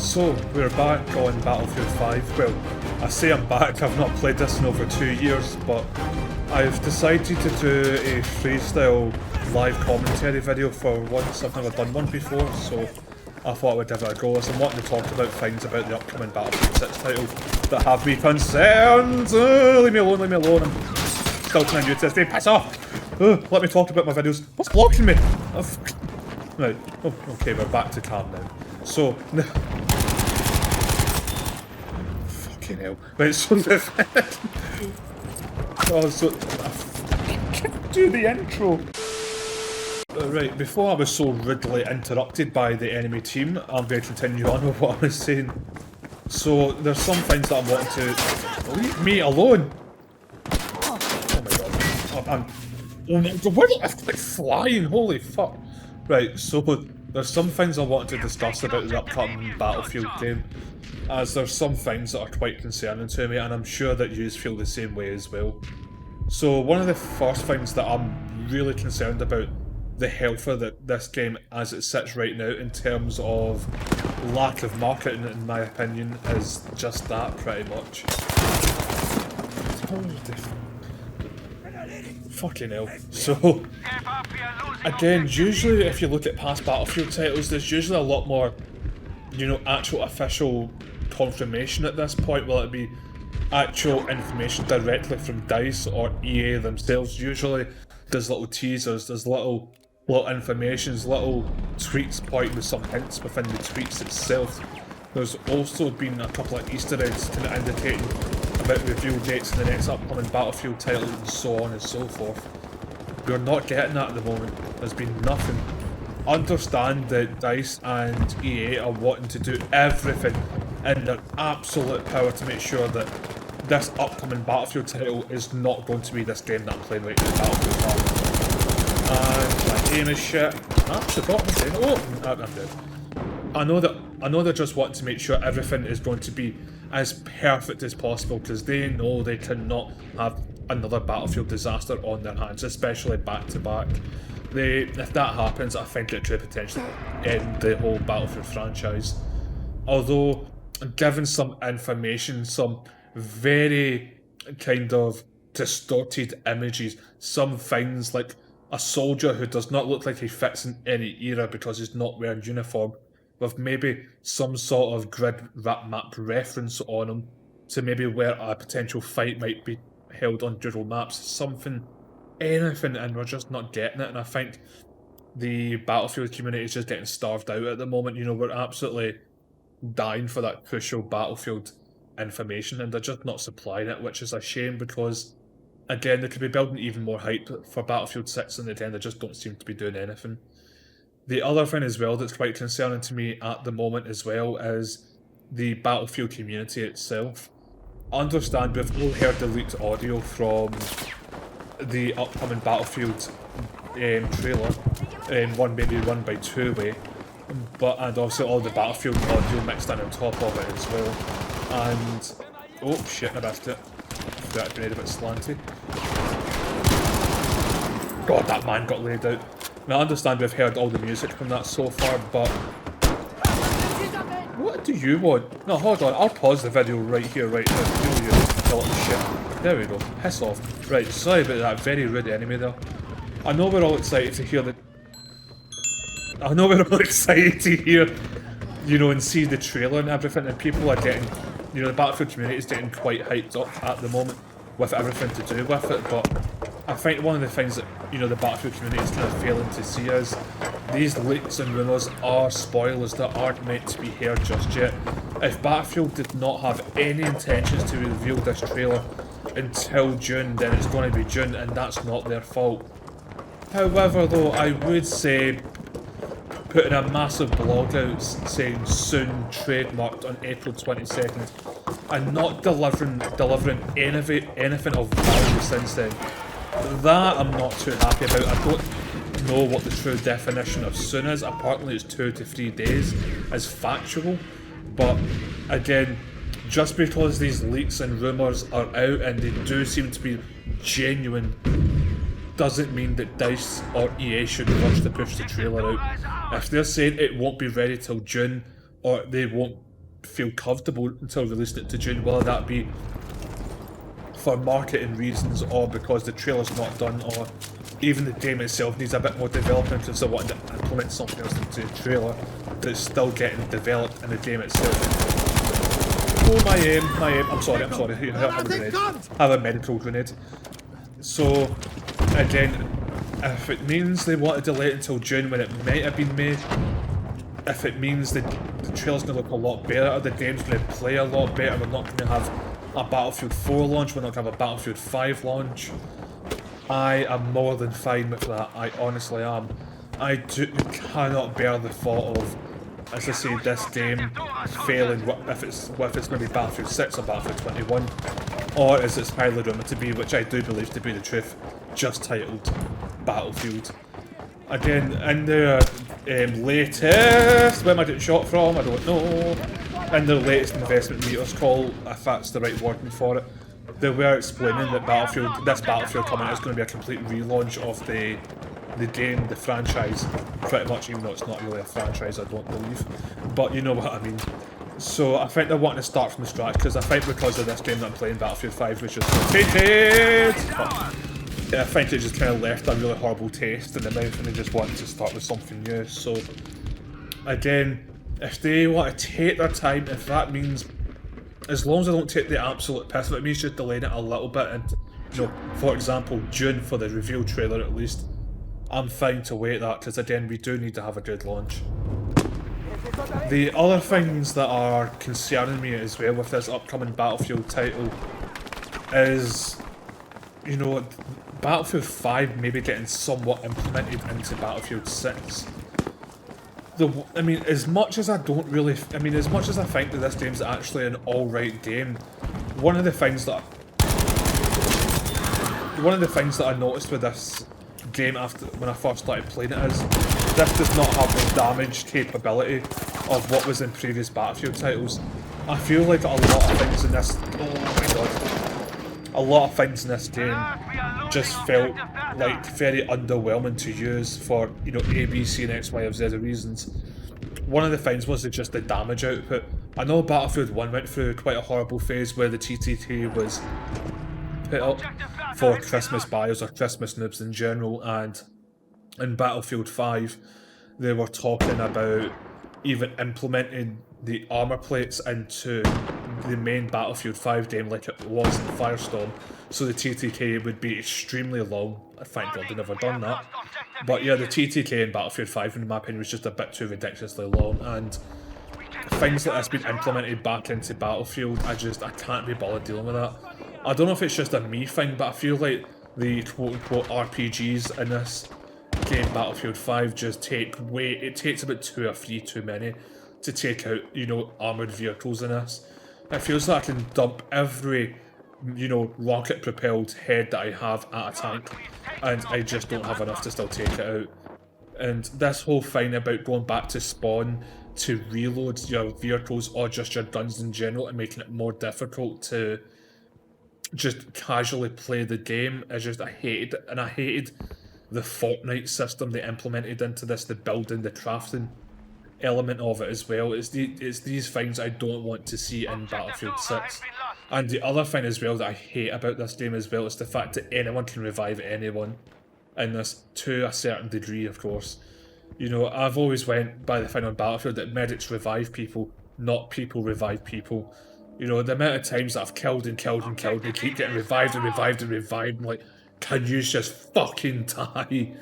So, we're back on Battlefield 5. Well, I say I'm back, I've not played this in over 2 years, but I've decided to do a freestyle live commentary video for once. I've never done one before, so I thought I would give it a go, as I'm wanting to talk about things about the upcoming Battlefield 6 title that have me concerned. Leave me alone, I'm still trying to use this day, piss off! Let me talk about my videos. What's blocking me? Right, oh, okay, we're back to calm now. So, fucking hell. Right, so I can't do the intro. Right, before I was so rudely interrupted by the enemy team, I'm going to continue on with what I was saying. So, there's some things that I'm wanting to... Leave me alone! Oh my god. Oh my god, where am I flying? Holy fuck. Right, so there's some things I wanted to discuss about the upcoming Battlefield game, as there's some things that are quite concerning to me, and I'm sure that you feel the same way as well. So one of the first things that I'm really concerned about the health of this game as it sits right now in terms of lack of marketing, in my opinion, is just that pretty much. Fucking hell. So, again, usually if you look at past Battlefield titles, there's usually a lot more, you know, actual official confirmation at this point. Will it be actual information directly from DICE or EA themselves? Usually there's little teasers, there's little informations, little tweets pointing with some hints within the tweets itself. There's also been a couple of Easter eggs kind of indicating about reveal dates in the next upcoming Battlefield title and so on and so forth. We're not getting that at the moment. There's been nothing. Understand that DICE and EA are wanting to do everything in their absolute power to make sure that this upcoming Battlefield title is not going to be this game that I'm playing right now, Battlefield 5. And my aim is shit. I forgot my thing. Oh, I'm dead. I know they're just wanting to make sure everything is going to be as perfect as possible, because they know they cannot have another Battlefield disaster on their hands, especially back to back. If that happens, I think it could potentially end the whole Battlefield franchise. Although, given some information, some very kind of distorted images, some things like a soldier who does not look like he fits in any era because he's not wearing uniform, with maybe some sort of grid map reference on him to maybe where a potential fight might be held on Doodle maps, something, anything, and we're just not getting it. And I think the Battlefield community is just getting starved out at the moment. You know, we're absolutely dying for that crucial Battlefield information, and they're just not supplying it, which is a shame, because again, they could be building even more hype for Battlefield 6, and again, they just don't seem to be doing anything. The other thing as well that's quite concerning to me at the moment as well is the Battlefield community itself. Understand, we've all heard the leaked audio from the upcoming Battlefield trailer, one maybe run by two-way, and obviously all the Battlefield audio mixed in on top of it as well. And oh shit, I missed it. That grenade a bit slanty. God, that man got laid out. Now I understand we've heard all the music from that so far, but what do you want? No, hold on, I'll pause the video right here, right now. Feel you little shit. There we go. Piss off. Right, sorry about that very rude enemy there. I know we're all excited to hear you know, and see the trailer and everything, and people are getting, you know, the Battlefield community is getting quite hyped up at the moment with everything to do with it, but I think one of the things that, you know, the Battlefield community is kind of failing to see is these leaks and rumours are spoilers that aren't meant to be heard just yet. If Battlefield did not have any intentions to reveal this trailer until June, then it's going to be June, and that's not their fault. However, though, I would say putting a massive blog out saying soon trademarked on April 22nd and not delivering anything of value since then, that I'm not too happy about. I don't know what the true definition of soon is. Apparently it's 2 to 3 days as factual, but again, just because these leaks and rumours are out and they do seem to be genuine, doesn't mean that DICE or EA should rush to push the trailer out. If they're saying it won't be ready till June, or they won't feel comfortable until releasing it to June, whether that be for marketing reasons or because the trailer's not done, or even the game itself needs a bit more development because they're wanting to implement something else into the trailer that's still getting developed in the game itself. Oh, my aim, I'm sorry, I have a grenade. I have a medical grenade. So, again, if it means they want to delay it until June when it might have been May, if it means the trailer's going to look a lot better, the game's going to play a lot better, we're not going to have a Battlefield 4 launch, we're not going to have a Battlefield 5 launch, I am more than fine with that, I honestly am. I cannot bear the thought of, as I say, this game failing, if it's going to be Battlefield 6 or Battlefield 21, or as it's highly rumoured to be, which I do believe to be the truth, just titled Battlefield. Again, in their latest, where am I getting shot from? I don't know. In their latest investment meters call, if that's the right wording for it, they were explaining that this Battlefield coming out is going to be a complete relaunch of the game, the franchise, pretty much, even though it's not really a franchise, I don't believe. But you know what I mean. So I think they're wanting to start from scratch, because I think because of this game that I'm playing, Battlefield 5, which is rotated, I think it just kind of left a really horrible taste in the mouth, and they just wanted to start with something new. So again, if they want to take their time, if that means, as long as they don't take the absolute piss, if it means just delaying it a little bit, and you know, for example, June for the reveal trailer at least, I'm fine to wait that, because again, we do need to have a good launch. The other things that are concerning me as well with this upcoming Battlefield title is, you know, Battlefield 5 maybe getting somewhat implemented into Battlefield 6. I mean, as much as I think that this game's actually an alright game, one of the things that I noticed with this game when I first started playing it is this does not have the damage capability of what was in previous Battlefield titles. I feel like a lot of things in this game just felt like very underwhelming to use for, you know, A, B, C and X, Y, or Z reasons. One of the things was just the damage output. I know Battlefield 1 went through quite a horrible phase where the TTK was put up for Christmas buyers or Christmas noobs in general, and in Battlefield 5 they were talking about even implementing the armor plates into the main Battlefield 5 game like it was in Firestorm, so the TTK would be extremely long. Thank God they never done that. But yeah, the TTK in Battlefield 5 in my opinion was just a bit too ridiculously long, and things like this being implemented back into Battlefield, I can't be bothered dealing with that. I don't know if it's just a me thing, but I feel like the quote-unquote RPGs in this game, Battlefield 5, just it takes about 2 or 3 too many to take out, you know, armoured vehicles in this. It feels like I can dump every, you know, rocket-propelled head that I have at a tank, and I just don't have enough to still take it out. And this whole thing about going back to spawn to reload your vehicles or just your guns in general and making it more difficult to just casually play the game is just, I hated it. And I hated the Fortnite system they implemented into this, the building, the crafting element of it as well. It's these things I don't want to see in Battlefield 6. And the other thing as well that I hate about this game as well is the fact that anyone can revive anyone in this, to a certain degree, of course. You know, I've always went by the thing on Battlefield that medics revive people, not people revive people. You know, the amount of times that I've killed and killed and killed and they keep getting revived and revived and revived, I'm like, can you just fucking die?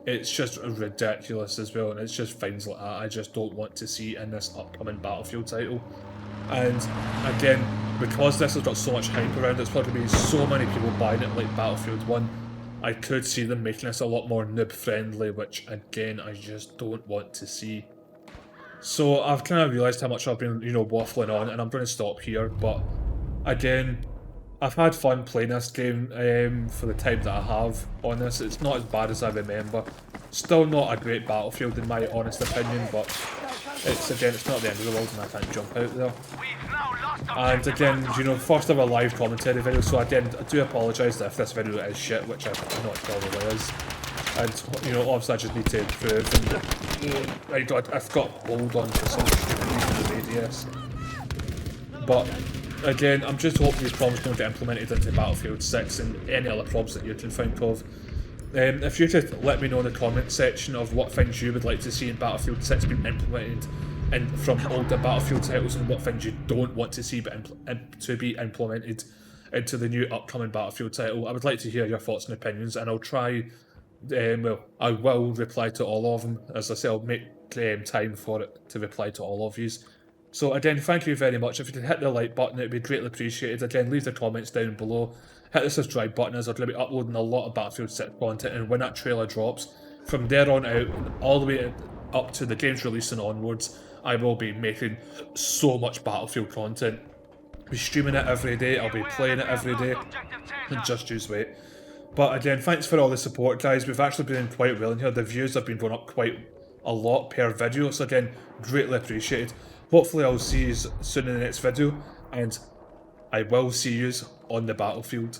It's just ridiculous as well, and it's just things like that I just don't want to see in this upcoming Battlefield title. And again, because this has got so much hype around it, there's probably been so many people buying it like Battlefield 1, I could see them making this a lot more noob friendly, which again, I just don't want to see. So I've kind of realised how much I've been, you know, waffling on, and I'm going to stop here, but again, I've had fun playing this game for the time that I have on this. It's not as bad as I remember. Still not a great Battlefield in my honest opinion, but it's not the end of the world and I can't jump out there. And again, you know, first ever live commentary video, so again, I do apologise if this video is shit, which I know it probably is. And, you know, obviously I just need to prove, and, my god, I've got hold on for some stupid reason with ADS. But again, I'm just hoping these problems don't get implemented into Battlefield 6 and any other problems that you can think of. If you could let me know in the comment section of what things you would like to see in Battlefield 6 being implemented from older Battlefield titles, and what things you don't want to see to be implemented into the new upcoming Battlefield title, I would like to hear your thoughts and opinions, and I'll try, well, I will reply to all of them. As I say, I'll make time for it to reply to all of yous. So again, thank you very much. If you could hit the like button, it would be greatly appreciated. Again, leave the comments down below. Hit the subscribe button, as I'm going to be uploading a lot of Battlefield 6 content, and when that trailer drops, from there on out, all the way up to the game's release and onwards, I will be making so much Battlefield content. I'll be streaming it every day, I'll be playing it every day, and just use wait. But again, thanks for all the support, guys. We've actually been doing quite well in here. The views have been going up quite a lot per video, so again, greatly appreciated. Hopefully I'll see you soon in the next video, and I will see you on the battlefield.